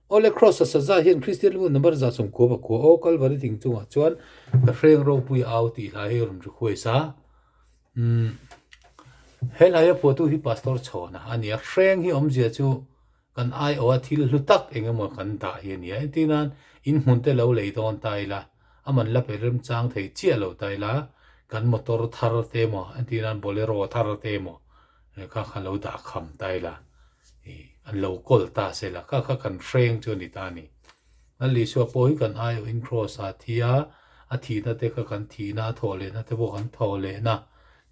ole cross sa za hian Christian lu number za som ko ba ko o kalvari ting chunga chuan ka hreng ro pui au ti la he rum ru khoi sa hel aya potu hi pastor chona ania hreng hi omjia chu kan ai o thil hlutak engemaw kan da hi ania tinan in hmunte lo leidon taila aman la perem chang thei chia lo taila kan motor thar te mo tinan bolero thar te mo kha kha lo da kham taila an lo kol ta se la kha kan hreng chu ni ta ni an li so po hi kan ai o in cross a thia a thi na te kha kan thi na thole na te bo kan thole na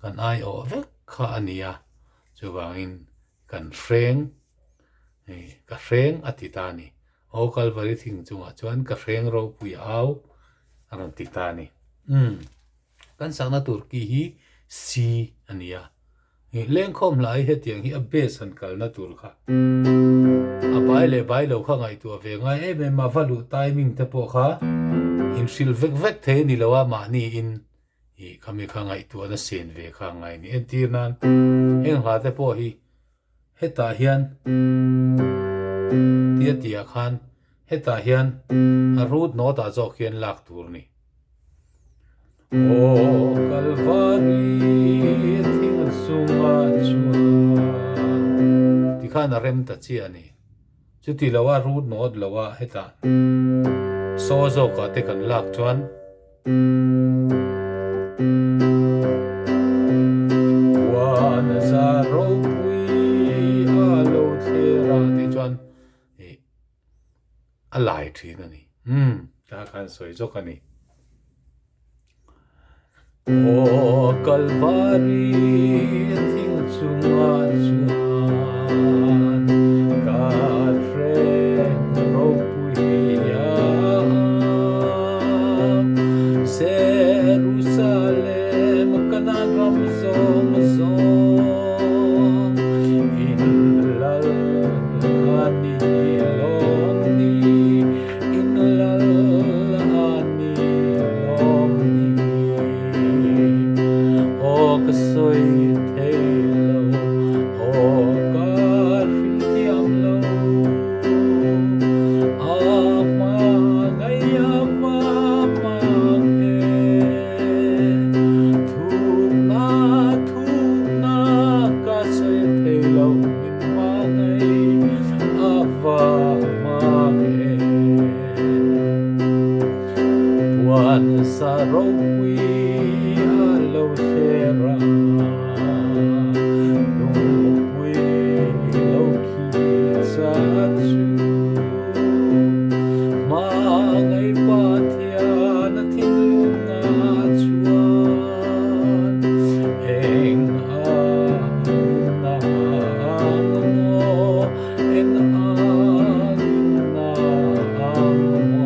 kan ai o vek kha ania chu wangin kan hreng ka hreng ati ta ni o kalvari thing chunga chuan ka hreng ro pui au aran ti ta ni kan sakna tur ki hi si ania leng khom lai he tiang hi a base an kalna tur kha a bai lo kha ngai tu ve ngai e me ma valu timing te po kha in sil vek vek the ni lawa ma ni in hi khami kha ngai tu na sen ve kha ngai ni en tir nan en ha te po hi heta hian tia khan heta hian a root no ta zo khian lak tur ni o kalvari thing sunga chuan ti khan a rem ta chi ani chu ti lawa root no lawa heta so zo ka te kan lak chuan wan za ro pui a lo thera ti chuan a lai thi na ni ta kan soi zo ka ni o kalvari thing chunga chuan ka hreng ro pui ya Jerusalem kana ram zom zom in lal ani long ni in lal ani long ni o ka soi thei lo o ka hril thiam lo a ma ngai a va mang he thu na ka soi thei lo min ma ngai a va mang he wan sa ro pui a lo thera lung pui lo khi cha chu ma ngai pa thia na thin lu na chuan eng a na mo eng a na mo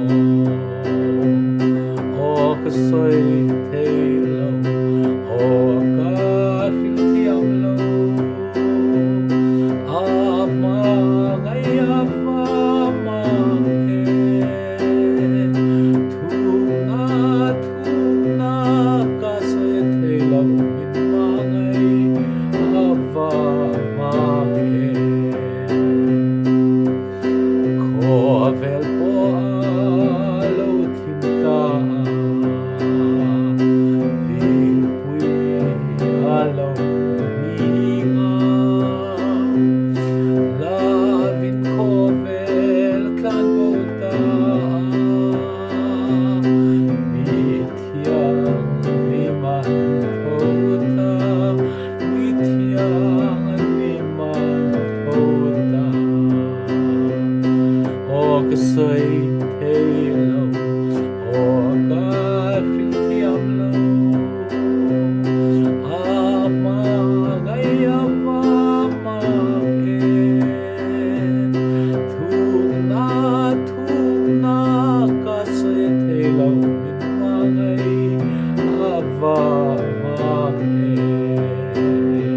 o ka soi thei lo o ka hril thiam lo a ma ngai a va mang he thu na ka soi thei lo min ma ngai a va mang he kho vel po a lo thin ta ling pui a lo ni nga lavin kho vel tlan bo ta mi thiang mi man tho ta mi thiang mi man tho ta o ka soi thei lo o ka hril thiam lo a ma ngai a va mang he thu na ka soi thei lo min ma ngai a va mang he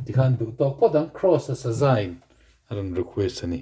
ti khan du tok podang cross as a sign aran request ani